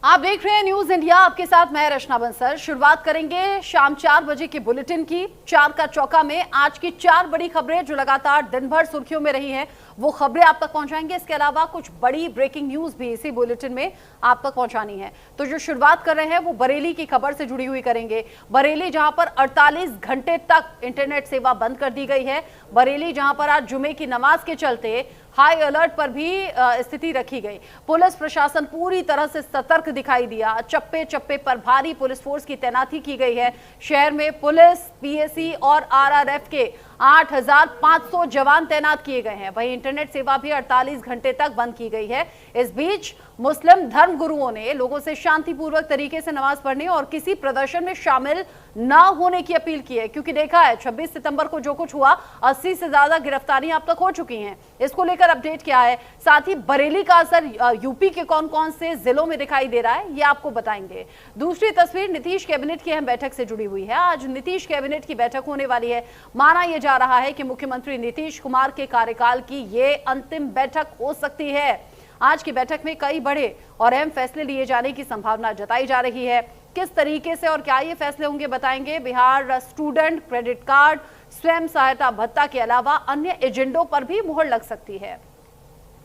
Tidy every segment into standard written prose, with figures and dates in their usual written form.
आप देख रहे हैं न्यूज इंडिया, आपके साथ मैं रचना बंसल। शुरुआत करेंगे शाम 4 बजे के बुलेटिन की। 4 का चौका में आज की 4 बड़ी खबरें जो लगातार दिन भर सुर्खियों में रही हैं, वो खबरें आप तक पहुंचाएंगे। इसके अलावा कुछ बड़ी ब्रेकिंग न्यूज भी इसी बुलेटिन में आप तक पहुंचानी है। तो जो शुरुआत कर रहे हैं वो बरेली की खबर से जुड़ी हुई करेंगे। बरेली जहां पर 48 घंटे तक इंटरनेट सेवा बंद कर दी गई है। बरेली जहां पर आज जुमे की नमाज के चलते हाई अलर्ट पर भी स्थिति रखी गई। पुलिस प्रशासन पूरी तरह से सतर्क दिखाई दिया। चप्पे चप्पे पर भारी पुलिस फोर्स की तैनाती की गई है। शहर में पुलिस, पीएसी और आरआरएफ के 8,500 जवान तैनात किए गए हैं। वहीं इंटरनेट सेवा भी 48 घंटे तक बंद की गई है। इस बीच मुस्लिम धर्म गुरुओं ने लोगों से शांतिपूर्वक तरीके से नमाज पढ़ने और किसी प्रदर्शन में शामिल न होने की अपील की है, क्योंकि देखा है 26 सितंबर को जो कुछ हुआ, 80 से ज्यादा गिरफ्तारियां अब तक हो चुकी हैं। इसको लेकर अपडेट क्या है, साथ ही बरेली का असर यूपी के कौन कौन से जिलों में दिखाई दे रहा है, ये आपको बताएंगे। दूसरी तस्वीर नीतीश कैबिनेट की अहम बैठक से जुड़ी हुई है। आज नीतीश कैबिनेट की बैठक होने वाली है। माना यह जा रहा है कि मुख्यमंत्री नीतीश कुमार के कार्यकाल की ये अंतिम बैठक हो सकती है। आज की बैठक में कई बड़े और अहम फैसले लिए जाने की संभावना जताई जा रही है। किस तरीके से और क्या ये फैसले होंगे बताएंगे। बिहार स्टूडेंट क्रेडिट कार्ड, स्वयं सहायता भत्ता के अलावा अन्य एजेंडों पर भी मुहर लग सकती है।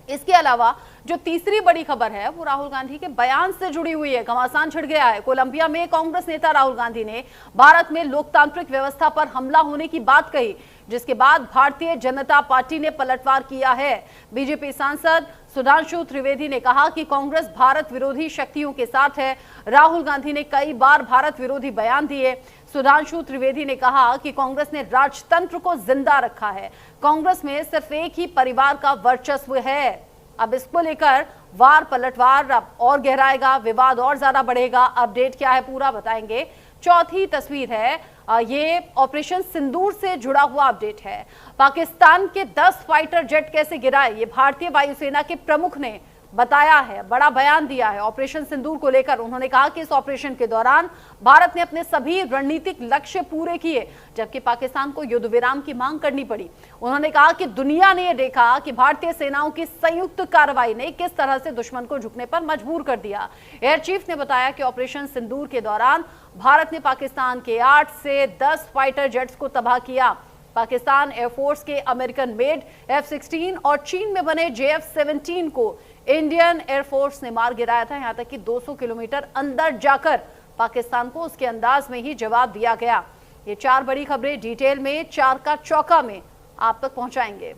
इसके अलावा जो तीसरी बड़ी खबर है वो राहुल गांधी के बयान से जुड़ी हुई है। घमासान छिड़ गया है। कोलंबिया में कांग्रेस नेता राहुल गांधी ने भारत में लोकतांत्रिक व्यवस्था पर हमला होने की बात कही, जिसके बाद भारतीय जनता पार्टी ने पलटवार किया है। बीजेपी सांसद सुधांशु त्रिवेदी ने कहा कि कांग्रेस भारत विरोधी शक्तियों के साथ है। राहुल गांधी ने कई बार भारत विरोधी बयान दिए। सुधांशु त्रिवेदी ने कहा कि कांग्रेस ने राजतंत्र को जिंदा रखा है। कांग्रेस में सिर्फ एक ही परिवार का वर्चस्व है। अब इसको लेकर वार पलटवार अब और गहराएगा, विवाद और ज्यादा बढ़ेगा। अपडेट क्या है पूरा बताएंगे। चौथी तस्वीर है, ये ऑपरेशन सिंदूर से जुड़ा हुआ अपडेट है। पाकिस्तान के 10 फाइटर जेट कैसे गिराए, ये भारतीय वायुसेना के प्रमुख ने बताया है, बड़ा बयान दिया है ऑपरेशन सिंदूर को लेकर। उन्होंने कहा कि इस ऑपरेशन के दौरान भारत ने अपने सभी रणनीतिक लक्ष्य पूरे किए, जबकि पाकिस्तान को युद्ध विराम की मांग करनी पड़ी। उन्होंने कहा कि दुनिया ने यह देखा कि भारतीय सेनाओं की संयुक्त कार्रवाई ने किस तरह से दुश्मन को झुकने पर मजबूर कर दिया। एयर चीफ ने बताया कि ऑपरेशन सिंदूर के दौरान भारत ने पाकिस्तान के 8 से 10 फाइटर जेट्स को तबाह किया। पाकिस्तान एयरफोर्स के अमेरिकन मेड F-16 और चीन में बने JF-17 को इंडियन एयरफोर्स ने मार गिराया था। यहां तक कि 200 किलोमीटर अंदर जाकर पाकिस्तान को उसके अंदाज में ही जवाब दिया गया। ये 4 बड़ी खबरें डिटेल में 4 का चौका में आप तक पहुंचाएंगे।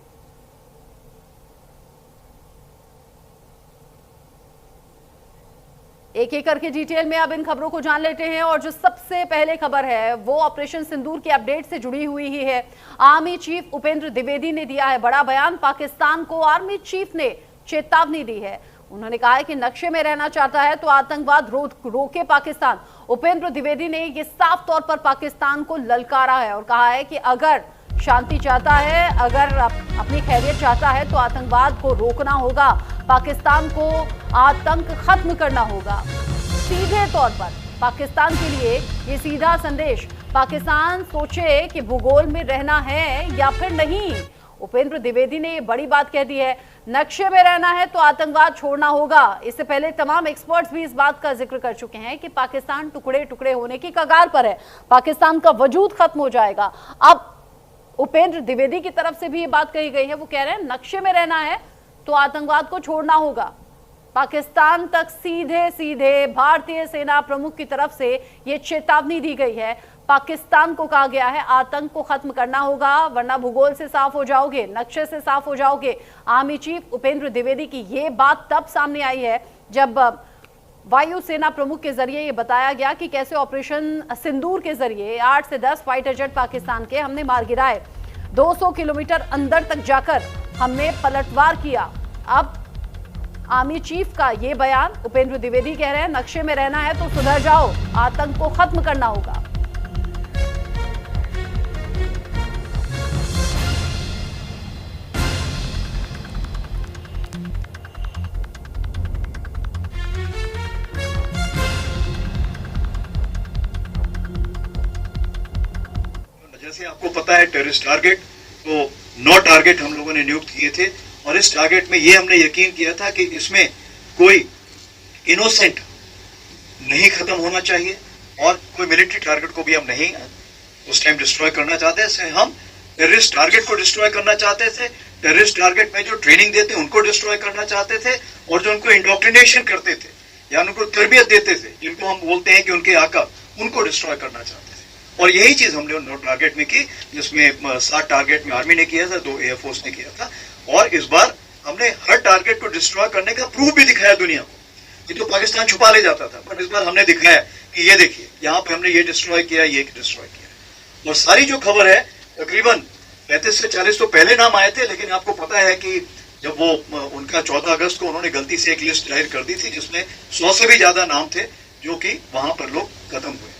एक एक करके डिटेल में अब इन खबरों को जान लेते हैं। और जो सबसे पहले खबर है वो ऑपरेशन सिंदूर के अपडेट से जुड़ी हुई ही है। आर्मी चीफ उपेंद्र द्विवेदी ने दिया है बड़ा बयान। पाकिस्तान को आर्मी चीफ ने चेतावनी दी है। उन्होंने कहा है कि नक्शे में रहना चाहता है तो आतंकवाद रोके पाकिस्तान। उपेंद्र द्विवेदी ने ये साफ तौर पर पाकिस्तान को ललकारा है और कहा है कि अगर शांति चाहता है, अगर अपनी खैरियत चाहता है तो आतंकवाद को रोकना होगा, पाकिस्तान को आतंक खत्म करना होगा। सीधे तौर पर पाकिस्तान के लिए ये सीधा संदेश, पाकिस्तान सोचे कि भूगोल में रहना है या फिर नहीं। उपेंद्र द्विवेदी ने ये बड़ी बात कह दी है, नक्शे में रहना है तो आतंकवाद छोड़ना होगा। इससे पहले तमाम एक्सपर्ट्स भी इस बात का जिक्र कर चुके हैं कि पाकिस्तान टुकड़े टुकड़े होने की कगार पर है, पाकिस्तान का वजूद खत्म हो जाएगा। अब उपेंद्र द्विवेदी की तरफ से भी ये बात कही गई है। वो कह रहे हैं नक्शे में रहना है तो आतंकवाद को छोड़ना होगा। पाकिस्तान तक सीधे सीधे भारतीय सेना प्रमुख की तरफ से ये चेतावनी दी गई है। पाकिस्तान को कहा गया है आतंक को खत्म करना होगा, वरना भूगोल से साफ हो जाओगे, नक्शे से साफ हो जाओगे। आर्मी चीफ उपेंद्र द्विवेदी की ये बात तब सामने आई है जब वायुसेना प्रमुख के जरिए ये बताया गया कि कैसे ऑपरेशन सिंदूर के जरिए 8 से 10 फाइटर जेट पाकिस्तान के हमने मार गिराए। 200 किलोमीटर अंदर तक जाकर हमने पलटवार किया। अब आर्मी चीफ का ये बयान, उपेंद्र द्विवेदी कह रहे हैं नक्शे में रहना है तो सुधर जाओ, आतंक को खत्म करना होगा। जैसे आपको पता है टेररिस्ट टारगेट तो 9 टारगेट हम लोगों ने नियुक्त किए थे और इस टारगेट में ये हमने यकीन किया था कि इसमें कोई इनोसेंट नहीं खत्म होना चाहिए और कोई मिलिट्री टारगेट को भी हम नहीं उस टाइम डिस्ट्रॉय करना चाहते थे। हम टेररिस्ट टारगेट को डिस्ट्रॉय करना चाहते थे, टेररिस्ट टारगेट में जो ट्रेनिंग देते उनको डिस्ट्रॉय करना चाहते थे और जो उनको इंडोक्ट्रिनेशन करते थे या उनको तरबियत देते थे, जिनको हम बोलते हैं कि उनके आका, उनको डिस्ट्रॉय करना चाहते थे। और यही चीज हमने नो टारगेट में की, जिसमें 7 टारगेट में आर्मी ने किया था, 2 एयरफोर्स ने किया था। और इस बार हमने हर टारगेट को डिस्ट्रॉय करने का प्रूफ भी दिखाया दुनिया को। ये तो पाकिस्तान छुपा ले जाता था, पर इस बार हमने दिखाया कि ये देखिए यहाँ पे हमने ये डिस्ट्रॉय किया, ये डिस्ट्रॉय किया। और सारी जो खबर है, तकरीबन 35 से 40 तो पहले नाम आए थे, लेकिन आपको पता है कि जब वो उनका 14 अगस्त को उन्होंने गलती से एक लिस्ट जाहिर कर दी थी जिसमें 100 से भी ज्यादा नाम थे जो कि वहां पर लोग खत्म हुए।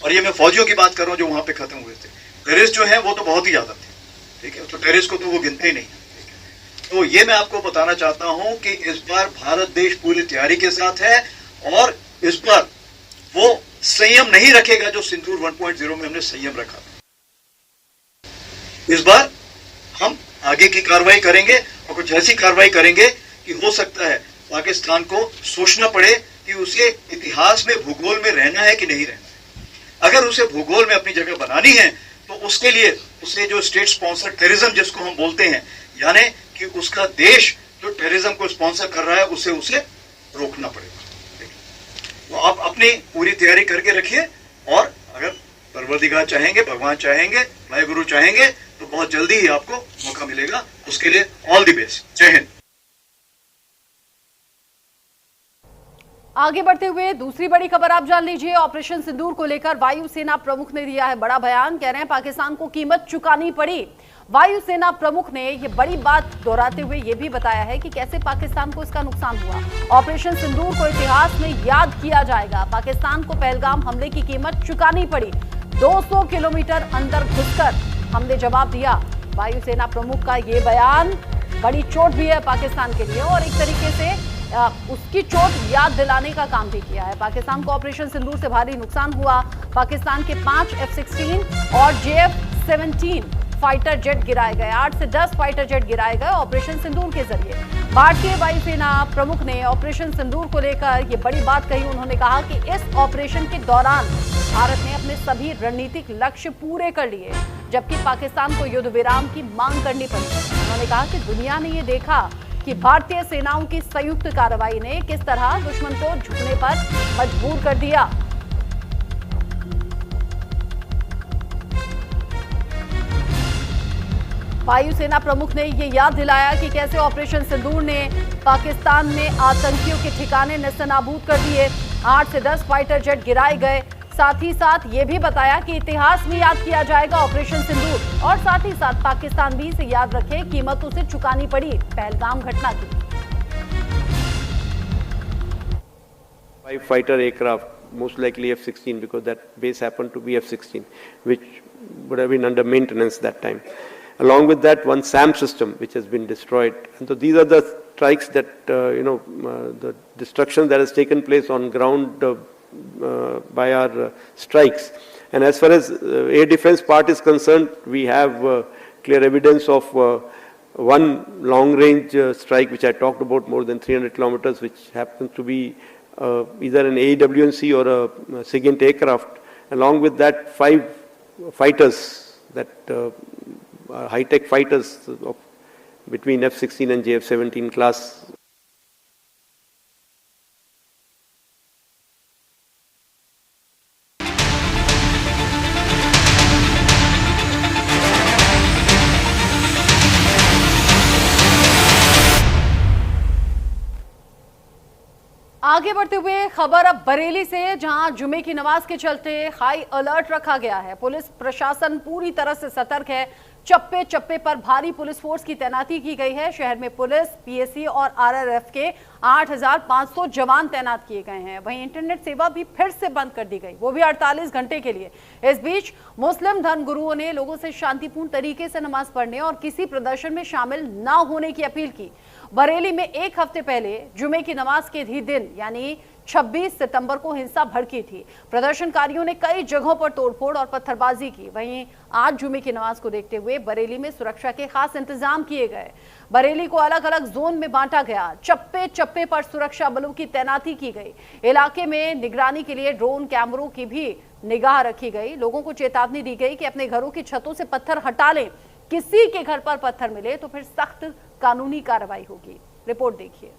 और ये मैं फौजियों की बात कर रहा हूं जो वहां पे खत्म हुए थे। टेररिस्ट जो है वो तो बहुत ही ज्यादा थे, ठीक है, तो टेररिस्ट को तो वो गिनते ही नहीं। तो ये मैं आपको बताना चाहता हूं कि इस बार भारत देश पूरी तैयारी के साथ है और इस बार वो संयम नहीं रखेगा जो सिंदूर 1.0 में हमने संयम रखा था। इस बार हम आगे की कार्रवाई करेंगे और कुछ ऐसी कार्रवाई करेंगे कि हो सकता है पाकिस्तान को सोचना पड़े कि उसे इतिहास में, भूगोल में रहना है कि नहीं रहना है। अगर उसे भूगोल में अपनी जगह बनानी है तो उसके लिए उसे जो स्टेट स्पॉन्सर टेररिज्म जिसको हम बोलते हैं, यानी कि उसका देश जो टेररिज्म को स्पॉन्सर कर रहा है उसे रोकना पड़ेगा। तो आप अपनी पूरी तैयारी करके रखिए और अगर परवरदिगार चाहेंगे, भगवान चाहेंगे, भाई गुरु चाहेंगे तो बहुत जल्दी ही आपको मौका मिलेगा। उसके लिए ऑल द बेस्ट। जय हिंद। आगे बढ़ते हुए दूसरी बड़ी खबर आप जान लीजिए। ऑपरेशन सिंदूर को लेकर वायुसेना प्रमुख ने दिया है बड़ा बयान। कह रहे हैं पाकिस्तान को कीमत चुकानी पड़ी। वायुसेना प्रमुख ने ये बड़ी बात दोहराते हुए ये भी बताया है कि कैसे पाकिस्तान को इसका नुकसान हुआ। ऑपरेशन सिंदूर को इतिहास में याद किया जाएगा। पाकिस्तान को पहलगाम हमले की कीमत चुकानी पड़ी। 200 किलोमीटर अंदर घुसकर हमने जवाब दिया। वायुसेना प्रमुख का ये बयान बड़ी चोट भी है पाकिस्तान के लिए और एक तरीके से उसकी चोट याद दिलाने का काम भी किया है। पाकिस्तान को ऑपरेशन सिंदूर से भारी नुकसान हुआ। पाकिस्तान के 5 F-16 और JF-17 फाइटर जेट गिराए गए। 8 से 10 फाइटर जेट गिराए गए ऑपरेशन सिंदूर के जरिए। भारतीय वायुसेना प्रमुख ने ऑपरेशन सिंदूर को लेकर ये बड़ी बात कही। उन्होंने कहा कि इस ऑपरेशन के दौरान भारत ने अपने सभी रणनीतिक लक्ष्य पूरे कर लिए, जबकि पाकिस्तान को युद्ध विराम की मांग करनी पड़ी। उन्होंने कहा कि दुनिया ने ये देखा कि भारतीय सेनाओं की संयुक्त कार्रवाई ने किस तरह दुश्मन को झुकने पर मजबूर कर दिया। वायुसेना प्रमुख ने ये याद दिलाया कि कैसे ऑपरेशन सिंदूर ने पाकिस्तान में आतंकियों के ठिकाने नेस्तनाबूद कर दिए। 8 से 10 फाइटर जेट गिराए गए। साथ ही साथ ये भी बताया कि इतिहास में याद किया जाएगा ऑपरेशन सिंदूर और साथ ही साथ पाकिस्तान भी इसे याद रखे, कीमत उसे चुकानी पड़ी पहलगाम घटना की। 5 fighter aircraft, most likely F-16 because that base happened to be F-16, which would have been under maintenance that time. Along with that, one SAM system which has been destroyed. And so these are the strikes that, the destruction that has taken place on ground by our strikes. And as far as air defense part is concerned, we have clear evidence of one long-range strike which I talked about, more than 300 kilometers, which happens to be either an AWNC or a SIGINT aircraft. Along with that, 5 fighters that high-tech fighters of between F-16 and JF-17 class. आगे बढ़ते हुए खबर अब बरेली से, जहां जुमे की नमाज के चलते हाई अलर्ट रखा गया है। पुलिस प्रशासन पूरी तरह से सतर्क है। चप्पे चप्पे पर भारी पुलिस फोर्स की तैनाती की गई है। शहर में पुलिस, पीएसी और आरआरएफ के 8,500 जवान तैनात किए गए हैं। वहीं इंटरनेट सेवा भी फिर से बंद कर दी गई, वो भी 48 घंटे के लिए। इस बीच मुस्लिम धर्मगुरुओं ने लोगों से शांतिपूर्ण तरीके से नमाज पढ़ने और किसी प्रदर्शन में शामिल न होने की अपील की। बरेली में एक हफ्ते पहले जुमे की नमाज के ही दिन यानी 26 सितंबर को हिंसा भड़की थी। प्रदर्शनकारियों ने कई जगहों पर तोड़फोड़ और पत्थरबाजी की। वहीं आज जुमे की नमाज को देखते हुए बरेली में सुरक्षा के खास इंतजाम किए गए। बरेली को अलग अलग जोन में बांटा गया। चप्पे चप्पे पर सुरक्षा बलों की तैनाती की गई। इलाके में निगरानी के लिए ड्रोन कैमरों की भी निगाह रखी गई। लोगों को चेतावनी दी गई कि अपने घरों की छतों से पत्थर हटा लें। किसी के घर पर पत्थर मिले तो फिर सख्त कानूनी कार्रवाई होगी। रिपोर्ट देखिए।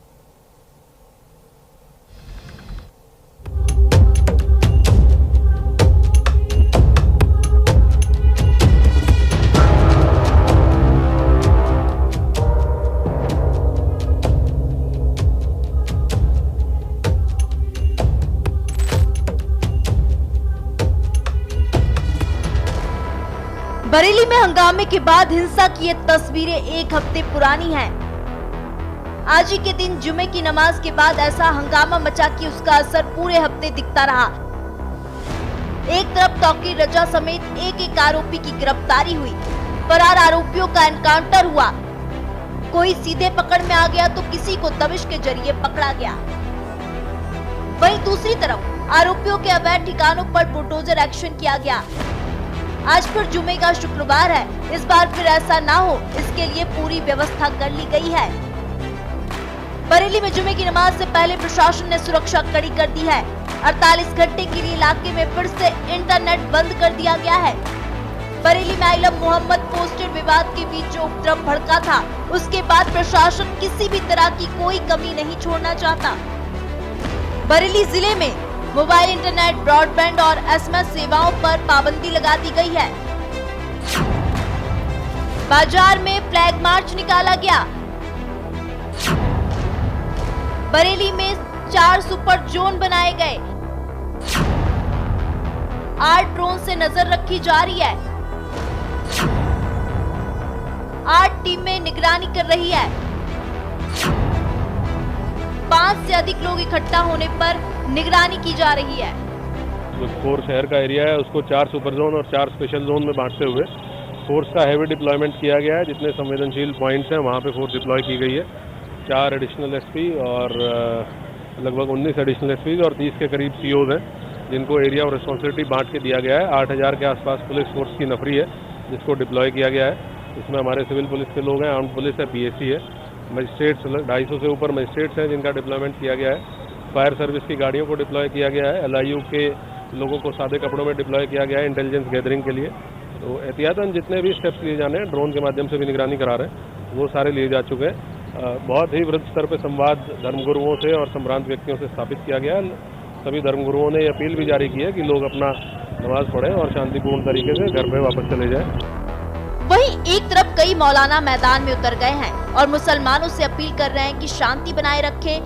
बरेली में हंगामे के बाद हिंसा की ये तस्वीरें एक हफ्ते पुरानी हैं। आज ही के दिन जुमे की नमाज के बाद ऐसा हंगामा मचा कि उसका असर पूरे हफ्ते दिखता रहा। एक तरफ तौकीर रजा समेत एक आरोपी की गिरफ्तारी हुई, फरार आरोपियों का एनकाउंटर हुआ। कोई सीधे पकड़ में आ गया तो किसी को दबिश के जरिए पकड़ा गया। वहीं दूसरी तरफ आरोपियों के अवैध ठिकानों पर बुलडोजर एक्शन किया गया। आज फिर जुमे का शुक्रवार है, इस बार फिर ऐसा ना हो इसके लिए पूरी व्यवस्था कर ली गई है। बरेली में जुमे की नमाज से पहले प्रशासन ने सुरक्षा कड़ी कर दी है। 48 घंटे के लिए इलाके में फिर से इंटरनेट बंद कर दिया गया है। बरेली में आइलम मोहम्मद पोस्टर विवाद के बीच जो उपद्रव भड़का था, उसके बाद प्रशासन किसी भी तरह की कोई कमी नहीं छोड़ना चाहता। बरेली जिले में मोबाइल इंटरनेट, ब्रॉडबैंड और एसएमएस सेवाओं पर पाबंदी लगा दी गई है। बाजार में फ्लैग मार्च निकाला गया। बरेली में 4 सुपर जोन बनाए गए। 8 ड्रोन से नजर रखी जा रही है। 8 टीमें निगरानी कर रही है। 5 से अधिक लोग इकट्ठा होने पर निगरानी की जा रही है। जो कोर शहर का एरिया है उसको 4 सुपर जोन और 4 स्पेशल जोन में बांटते हुए फोर्स का हैवी डिप्लॉयमेंट किया गया है। जितने संवेदनशील पॉइंट्स हैं वहाँ पे फोर्स डिप्लॉय की गई है। 4 एडिशनल एसपी और लगभग 19 एडिशनल एसपी और 30 के करीब सीओज हैं, जिनको एरिया और रिस्पॉन्सिबिलिटी बांट के दिया गया है। 8000 के आसपास पुलिस फोर्स की नफरी है जिसको डिप्लॉय किया गया है। इसमें हमारे सिविल पुलिस के लोग हैं, आर्म्ड पुलिस है, पीएसी है, मजिस्ट्रेट्स 250 से ऊपर मजिस्ट्रेट्स हैं जिनका डिप्लॉयमेंट किया गया है। फायर सर्विस की गाड़ियों को डिप्लॉय किया गया है। एलआईयू के लोगों को सादे कपड़ों में डिप्लॉय किया गया है इंटेलिजेंस गैदरिंग के लिए। तो एहतियातन जितने भी स्टेप्स लिए जाने हैं, ड्रोन के माध्यम से भी निगरानी करा रहे हैं, वो सारे लिए जा चुके हैं। बहुत ही वृहद स्तर पर संवाद धर्मगुरुओं से और संभ्रांत व्यक्तियों से स्थापित किया गया है। सभी धर्मगुरुओं ने अपील भी जारी की है कि लोग अपना नमाज पढ़ें और शांतिपूर्ण तरीके से घर पे वापस चले जाएं। वहीं एक तरफ कई मौलाना मैदान में उतर गए हैं और मुसलमानों से अपील कर रहे हैं कि शांति बनाए रखें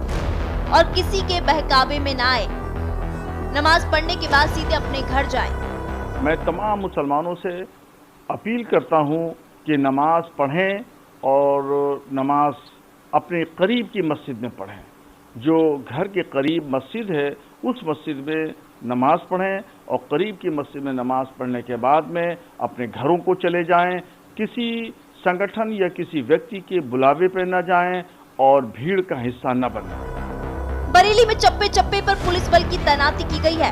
और किसी के बहकावे में ना आए। नमाज पढ़ने के बाद सीधे अपने घर जाएं। मैं तमाम मुसलमानों से अपील करता हूं कि नमाज पढ़ें और नमाज अपने करीब की मस्जिद में पढ़ें। जो घर के करीब मस्जिद है उस मस्जिद में नमाज पढ़ें और करीब की मस्जिद में नमाज पढ़ने के बाद में अपने घरों को चले जाएं। किसी संगठन या किसी व्यक्ति के बुलावे पर न जाएं और भीड़ का हिस्सा न बनें। बरेली में चप्पे चप्पे पर पुलिस बल की तैनाती की गई है।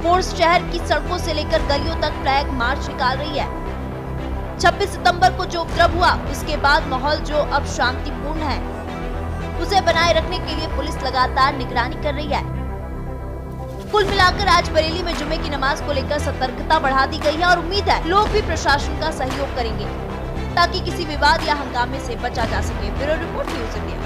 फोर्स शहर की सड़कों से लेकर गलियों तक फ्लैग मार्च निकाल रही है। 26 सितंबर को जो उपद्रव हुआ उसके बाद माहौल जो अब शांतिपूर्ण है, उसे बनाए रखने के लिए पुलिस लगातार निगरानी कर रही है। कुल मिलाकर आज बरेली में जुमे की नमाज को लेकर सतर्कता बढ़ा दी गई है और उम्मीद है लोग भी प्रशासन का सहयोग करेंगे ताकि किसी विवाद या हंगामे से बचा जा सके। Bureau report news India.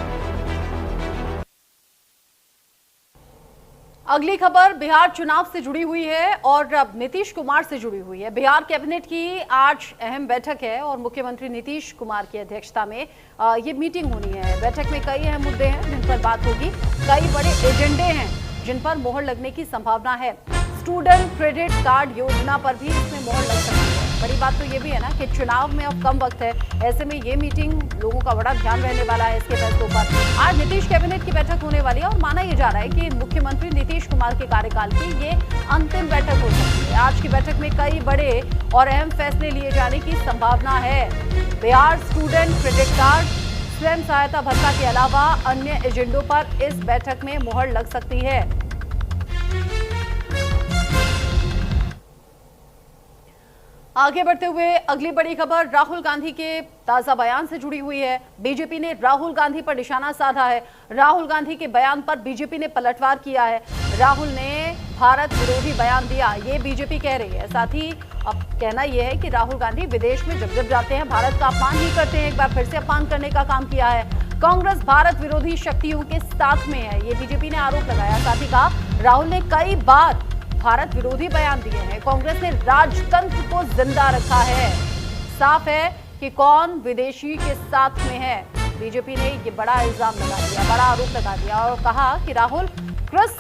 अगली खबर बिहार चुनाव से जुड़ी हुई है और अब नीतीश कुमार से जुड़ी हुई है। बिहार कैबिनेट की आज अहम बैठक है और मुख्यमंत्री नीतीश कुमार की अध्यक्षता में ये मीटिंग होनी है। बैठक में कई अहम मुद्दे हैं जिन पर बात होगी। कई बड़े एजेंडे हैं जिन पर मोहर लगने की संभावना है। स्टूडेंट क्रेडिट कार्ड योजना पर भी इसमें मोहर लग सकती है। बड़ी बात तो ये भी है ना कि चुनाव में अब कम वक्त है, ऐसे में ये मीटिंग लोगों का बड़ा ध्यान रहने वाला है इसके फैसलों पर। आज नीतीश कैबिनेट की बैठक होने वाली है और माना यह जा रहा है कि मुख्यमंत्री नीतीश कुमार के कार्यकाल की ये अंतिम बैठक हो सकती है। आज की बैठक में कई बड़े और अहम फैसले लिए जाने की संभावना है। बिहार स्टूडेंट क्रेडिट कार्ड स्वयं सहायता भत्ता के अलावा अन्य एजेंडों पर इस बैठक में मुहर लग सकती है। आगे बढ़ते हुए अगली बड़ी खबर राहुल गांधी के ताजा बयान से जुड़ी हुई है। बीजेपी ने राहुल गांधी पर निशाना साधा है। राहुल गांधी के बयान पर बीजेपी ने पलटवार किया है। राहुल ने भारत विरोधी बयान दिया, ये बीजेपी कह रही है। साथ ही अब कहना यह है कि राहुल गांधी विदेश में जब जब जाते हैं भारत का अपमान ही करते हैं। एक बार फिर से अपमान करने का काम किया है। कांग्रेस भारत विरोधी शक्तियों के साथ में है, ये बीजेपी ने आरोप लगाया। साथ ही कहा राहुल ने कई बार भारत विरोधी बयान दिए हैं। कांग्रेस ने राजतंत्र को जिंदा रखा है। साफ है कि कौन विदेशी के साथ में है। बीजेपी ने ये बड़ा इल्जाम लगा दिया, बड़ा आरोप लगा दिया और कहा कि राहुल किस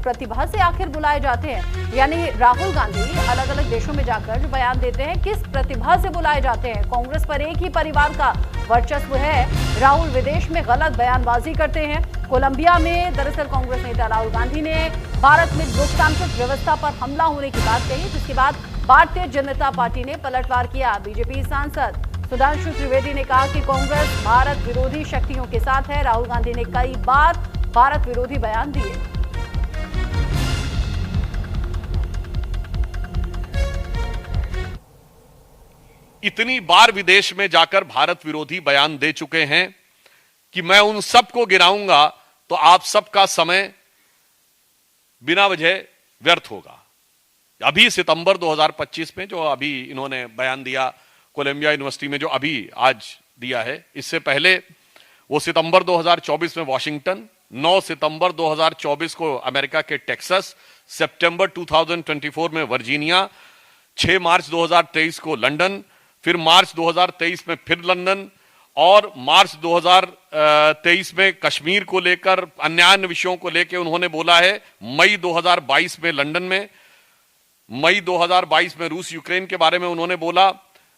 प्रतिभा से आखिर बुलाए जाते हैं। यानी राहुल गांधी अलग अलग देशों में जाकर जो बयान देते हैं, किस प्रतिभा से बुलाए जाते हैं। कांग्रेस पर एक ही परिवार का वर्चस्व है। राहुल विदेश में गलत बयानबाजी करते हैं। कोलंबिया में दरअसल कांग्रेस नेता राहुल गांधी ने भारत में लोकतांत्रिक व्यवस्था पर हमला होने की बात कही, जिसके बाद भारतीय जनता पार्टी ने पलटवार किया। बीजेपी सांसद सुधांशु त्रिवेदी ने कहा कि कांग्रेस भारत विरोधी शक्तियों के साथ है। राहुल गांधी ने कई बार भारत विरोधी बयान दिए। इतनी बार विदेश में जाकर भारत विरोधी बयान दे चुके हैं कि मैं उन सबको गिनाऊंगा तो आप सबका समय बिना वजह व्यर्थ होगा। अभी सितंबर 2025 में जो अभी इन्होंने बयान दिया कोलंबिया यूनिवर्सिटी में, जो अभी आज दिया है, इससे पहले वो सितंबर 2024 में वॉशिंगटन, 9 सितंबर 2024 को अमेरिका के टेक्सास, सितंबर 2024 में वर्जीनिया, 6 मार्च 2023 को लंदन, फिर मार्च 2023 में फिर लंदन और मार्च 2023 में कश्मीर को लेकर अन्य विषयों को लेकर उन्होंने बोला है। मई 2022 में लंदन में, मई 2022 में रूस यूक्रेन के बारे में उन्होंने बोला।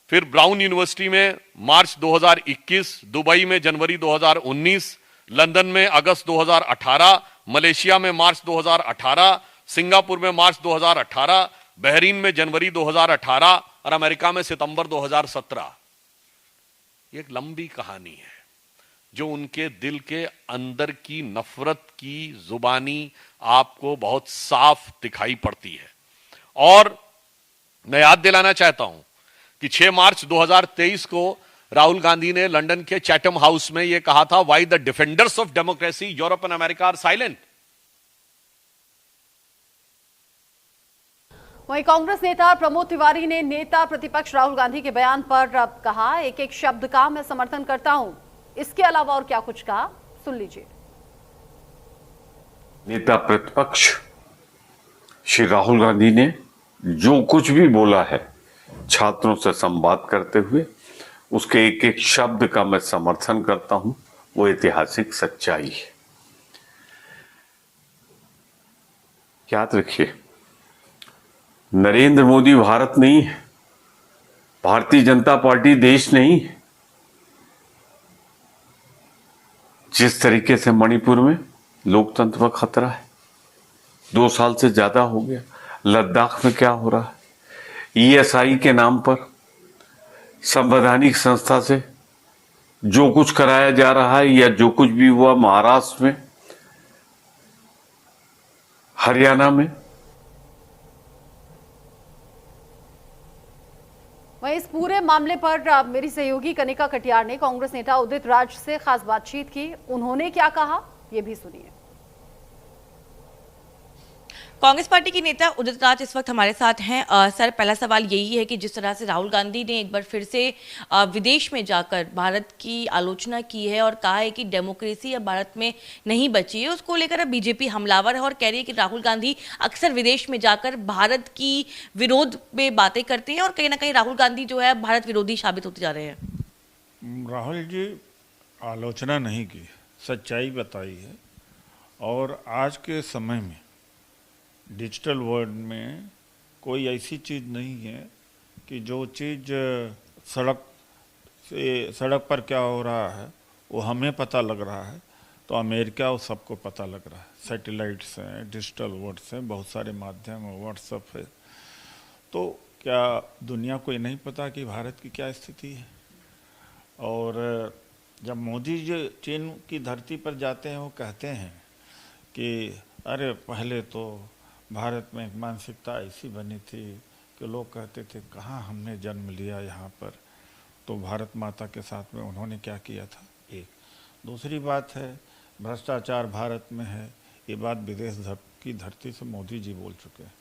फिर ब्राउन यूनिवर्सिटी में मार्च 2021, दुबई में जनवरी 2019, लंदन में अगस्त 2018, मलेशिया में मार्च 2018, सिंगापुर में मार्च 2018, बहरीन में जनवरी 2018 और अमेरिका में सितंबर 2017। एक लंबी कहानी है जो उनके दिल के अंदर की नफरत की जुबानी आपको बहुत साफ दिखाई पड़ती है। और मैं याद दिलाना चाहता हूं कि 6 मार्च 2023 को राहुल गांधी ने लंदन के चैटम हाउस में यह कहा था, why the defenders of democracy Europe and America are silent. वहीं कांग्रेस नेता प्रमोद तिवारी ने नेता प्रतिपक्ष राहुल गांधी के बयान पर अब कहा, एक एक शब्द का मैं समर्थन करता हूं। इसके अलावा और क्या कुछ कहा, सुन लीजिए। नेता प्रतिपक्ष श्री राहुल गांधी ने जो कुछ भी बोला है छात्रों से संवाद करते हुए, उसके एक एक शब्द का मैं समर्थन करता हूं। वो ऐतिहासिक सच्चाई है। याद रखिए, नरेंद्र मोदी भारत नहीं है, भारतीय जनता पार्टी देश नहीं है। जिस तरीके से मणिपुर में लोकतंत्र पर खतरा है, 2 साल से ज्यादा हो गया। लद्दाख में क्या हो रहा है, ईएसआई के नाम पर संवैधानिक संस्था से जो कुछ कराया जा रहा है, या जो कुछ भी हुआ महाराष्ट्र में, हरियाणा में। वहीं इस पूरे मामले पर मेरी सहयोगी कनिका कटियार ने कांग्रेस नेता उदित राज से खास बातचीत की। उन्होंने क्या कहा, ये भी सुनिए। कांग्रेस पार्टी के नेता उदित राज इस वक्त हमारे साथ हैं। सर, पहला सवाल यही है कि जिस तरह से राहुल गांधी ने एक बार फिर से विदेश में जाकर भारत की आलोचना की है और कहा है कि डेमोक्रेसी अब भारत में नहीं बची है, उसको लेकर अब बीजेपी हमलावर है और कह रही है कि राहुल गांधी अक्सर विदेश में जाकर भारत की विरोध में बातें करते हैं और कहीं ना कहीं राहुल गांधी जो है भारत विरोधी साबित होते जा रहे हैं। राहुल जी आलोचना नहीं की, सच्चाई बताई है। और आज के समय में डिजिटल वर्ल्ड में कोई ऐसी चीज़ नहीं है कि जो चीज़ सड़क पर क्या हो रहा है वो हमें पता लग रहा है तो अमेरिका वो सबको पता लग रहा है। सैटेलाइट्स हैं, डिजिटल वर्ल्ड हैं, बहुत सारे माध्यम है, व्हाट्सएप है। तो क्या दुनिया को ये नहीं पता कि भारत की क्या स्थिति है? और जब मोदी जी चीन की धरती पर जाते हैं, वो कहते हैं कि अरे पहले तो भारत में एक मानसिकता ऐसी बनी थी कि लोग कहते थे कहाँ हमने जन्म लिया यहाँ पर, तो भारत माता के साथ में उन्होंने क्या किया था। एक दूसरी बात है, भ्रष्टाचार भारत में है, ये बात विदेश की धरती से मोदी जी बोल चुके हैं।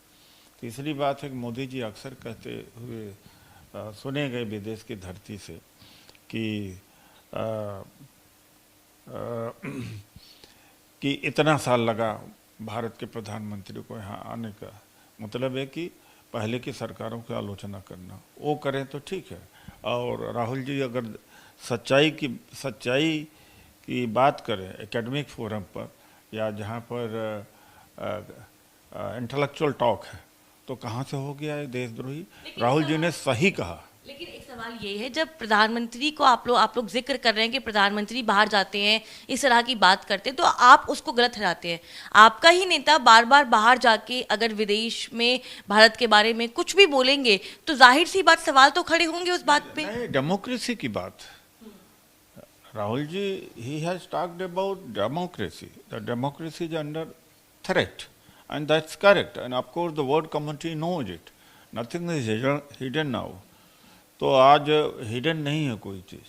तीसरी बात है कि मोदी जी अक्सर कहते हुए सुने गए विदेश की धरती से कि कि इतना साल लगा भारत के प्रधानमंत्री को यहाँ आने का। मतलब है कि पहले की सरकारों की आलोचना करना, वो करें तो ठीक है। और राहुल जी अगर सच्चाई की बात करें एकेडमिक फोरम पर या जहाँ पर इंटेलेक्चुअल टॉक है, तो कहाँ से हो गया है देशद्रोही। राहुल जी ने सही कहा। लेकिन एक सवाल ये है, जब प्रधानमंत्री को आप लोग जिक्र कर रहे हैं कि प्रधानमंत्री बाहर जाते हैं, इस तरह की बात करते हैं, तो आप उसको गलत ठहराते हैं। आपका ही नेता बार बार बाहर जाके अगर विदेश में भारत के बारे में कुछ भी बोलेंगे तो जाहिर सी बात सवाल तो खड़े होंगे उस बात पे। डेमोक्रेसी की बात, Rahul ji he has talked about democracy, the democracy is under threat and that's correct and of course the world community knows it, nothing is hidden now. तो आज हिडन नहीं है कोई चीज।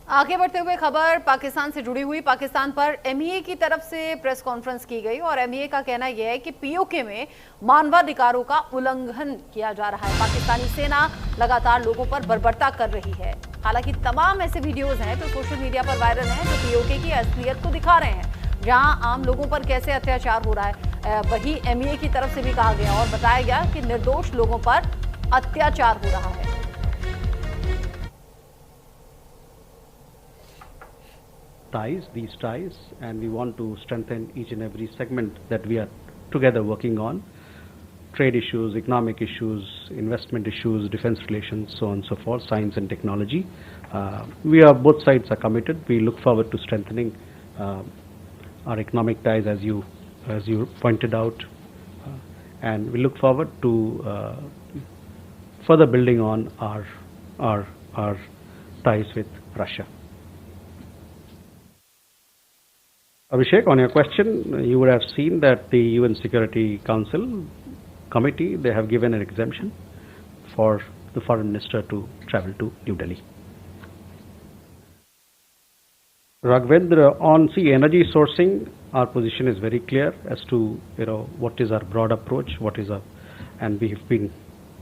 आगे बढ़ते हुए खबर पाकिस्तान से जुड़ी हुई। पाकिस्तान पर एमईए की तरफ से प्रेस कॉन्फ्रेंस की गई और एमईए का कहना यह है कि पीओके में मानवाधिकारों का उल्लंघन किया जा रहा है। पाकिस्तानी सेना लगातार लोगों पर बर्बरता कर रही है। हालांकि तमाम ऐसे वीडियोज हैं जो सोशल मीडिया पर वायरल हैं जो पीओके की असलियत को दिखा रहे हैं, जहां आम लोगों पर कैसे अत्याचार हो रहा है। वही एमईए की तरफ से भी कहा गया और बताया गया कि निर्दोष लोगों पर अत्याचार हो रहा है। These ties, and we want to strengthen each and every segment that we are together working on. Trade issues, economic issues, investment issues, defense relations, so on and so forth, science and technology. Both sides are committed. We look forward to strengthening our economic ties as you pointed out, and we look forward to further building on our ties with Russia. Abhishek, on your question, you would have seen that the UN Security Council committee, they have given an exemption for the foreign minister to travel to New Delhi. Raghavendra, on energy sourcing, our position is very clear as to what is our broad approach, and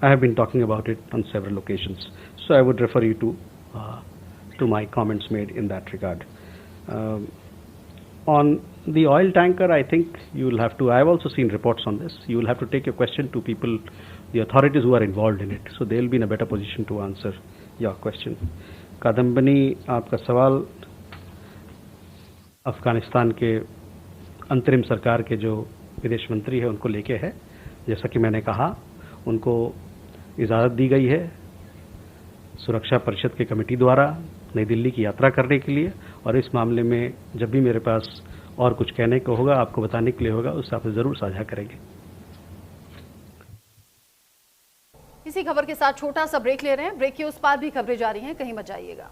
I have been talking about it on several occasions. So I would refer you to my comments made in that regard. On the oil tanker, I think you will have to, I have also seen reports on this, you will have to take your question to people, the authorities who are involved in it, so they will be in a better position to answer your question. Kadambini, आपका सवाल अफगानिस्तान के अंतरिम सरकार के जो विदेश मंत्री है उनको लेके है। जैसा कि मैंने कहा, उनको इजाज़त दी गई है सुरक्षा परिषद के कमेटी द्वारा नई दिल्ली की यात्रा करने के लिए, और इस मामले में जब भी मेरे पास और कुछ कहने को होगा, आपको बताने के लिए होगा, उससे आपसे जरूर साझा करेंगे। इसी खबर के साथ छोटा सा ब्रेक ले रहे हैं। ब्रेक के उस पार भी खबरें जारी हैं, कहीं मत जाइएगा।